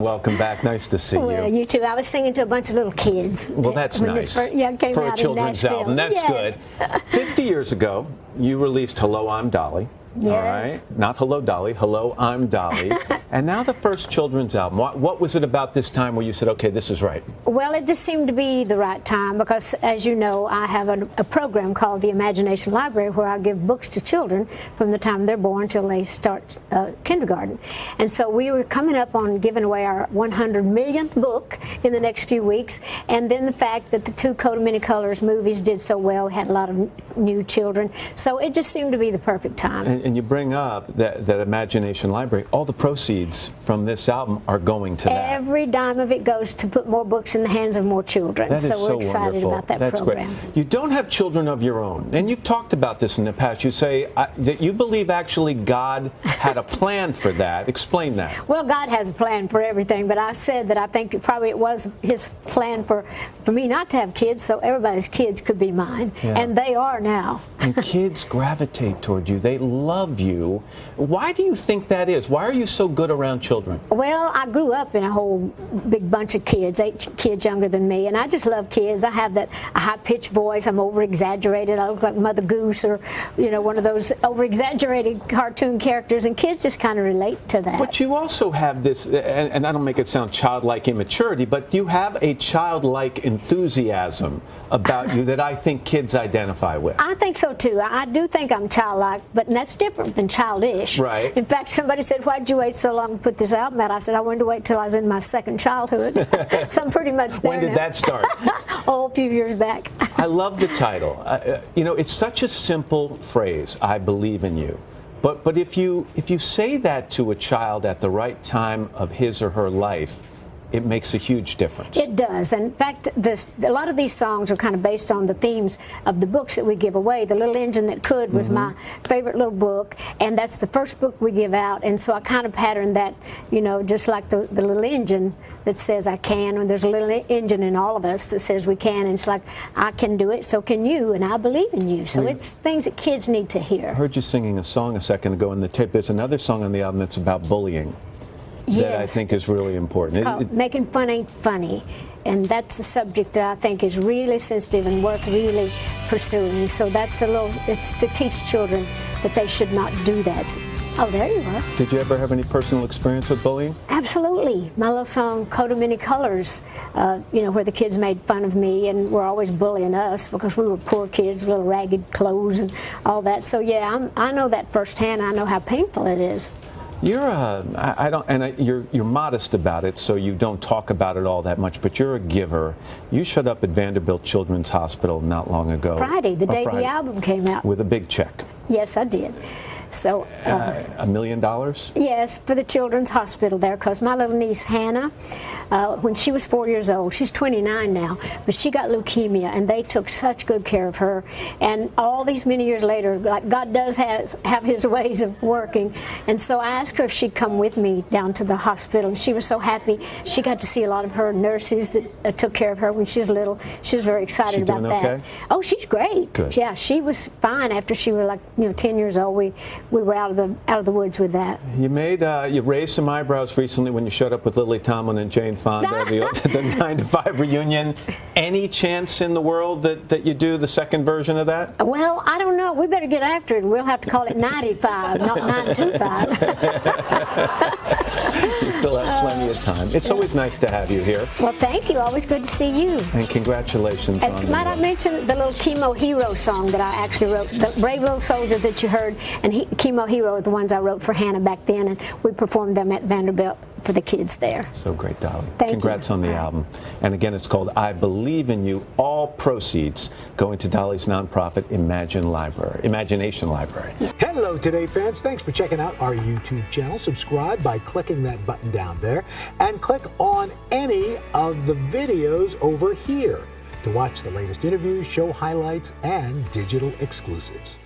Welcome back. Nice to see Well, you too. I was singing to a bunch of little kids. Well, that's nice. Came for out a children's in album. That's yes. good. 50 years ago, you released Hello, I'm Dolly. Yes. All right. Not Hello, Dolly. Hello, I'm Dolly. And now the first children's album. What was it about this time where you said, okay, this is right? Well, it just seemed to be the right time because, as you know, I have a program called the Imagination Library where I give books to children from the time they're born till they start kindergarten. And so we were coming up on giving away our 100 millionth book in the next few weeks. And then the fact that the two Coat of Many Colors movies did so well, we had a lot of new children. So it just seemed to be the perfect time. And you bring up that Imagination Library. All the proceeds from this album are going to that. Every dime of it goes to put more books in the hands of more children. That is so we're excited wonderful. about that That's program. Great. You don't have children of your own, and you've talked about this in the past. You say that you believe actually God had a plan for that. Explain that. Well, God has a plan for everything, but I said that I think it was His plan for me not to have kids, so everybody's kids could be mine, and they are now. And kids gravitate toward you. They love you. Why do you think that is? Why are you so good around children? Well, I grew up in a whole big bunch of kids, 8 kids younger than me, and I just love kids. I have that high-pitched voice. I'm over-exaggerated. I look like Mother Goose or, you know, one of those over-exaggerated cartoon characters, and kids just kind of relate to that. But you also have this, and I don't make it sound childlike immaturity, but you have a childlike enthusiasm about you that I think kids identify with. I think so, too. I do think I'm childlike, but that's different than childish. Right. In fact, somebody said, why'd you wait so long to put this album out? I said, I wanted to wait till I was in my second childhood. So I'm pretty much there When did now. that start? Oh, a few years back. I love the title. You know, it's such a simple phrase, I believe in you. But if you say that to a child at the right time of his or her life, it makes a huge difference. It does. In fact, a lot of these songs are kind of based on the themes of the books that we give away. The Little Engine That Could was my favorite little book, and that's the first book we give out. And so I kind of patterned that, you know, just like the little engine that says I can, and there's a little engine in all of us that says we can, and it's like, I can do it, so can you, and I believe in you. So it's things that kids need to hear. I heard you singing a song a second ago in the tape. There's another song on the album that's about bullying. Yes. That I think is really important. It's called Making Fun Ain't Funny, and that's a subject that I think is really sensitive and worth really pursuing. So that's it's to teach children that they should not do that. Oh, there you are. Did you ever have any personal experience with bullying? Absolutely. My little song, Coat of Many Colors, you know, where the kids made fun of me and were always bullying us because we were poor kids, little ragged clothes and all that. So yeah, I know that firsthand. I know how painful it is. You're you're modest about it, so you don't talk about it all that much, but you're a giver. You showed up at Vanderbilt Children's Hospital not long ago. Friday, the day the album came out. With a big check. Yes, I did. So $1 million? Yes, for the Children's Hospital there, because my little niece Hannah, when she was 4 years old, she's 29 now, but she got leukemia, and they took such good care of her. And all these many years later, like God does have His ways of working, and so I asked her if she'd come with me down to the hospital, and she was so happy. She got to see a lot of her nurses that took care of her when she was little. She was very excited about that. Okay? Oh, she's great. Good. Yeah, she was fine after she was like 10 years old. We were out of the woods with that. You raised some eyebrows recently when you showed up with Lily Tomlin and Jane Fonda, the 9 to 5 reunion. Any chance in the world that you do the second version of that? Well, I don't know. We better get after it. We'll have to call it 95, not 925. You still have plenty of time. It's always nice to have you here. Well, thank you. Always good to see you. And congratulations on Might I mention the little Chemo Hero song that I actually wrote? The Brave Little Soldier that you heard, and Chemo Hero are the ones I wrote for Hannah back then, and we performed them at Vanderbilt for the kids there. So great, Dolly. Congrats on the album. And again, it's called I Believe in You. All proceeds going to Dolly's nonprofit Imagination Library. Hello, Today fans. Thanks for checking out our YouTube channel. Subscribe by clicking that button down there and click on any of the videos over here to watch the latest interviews, show highlights, and digital exclusives.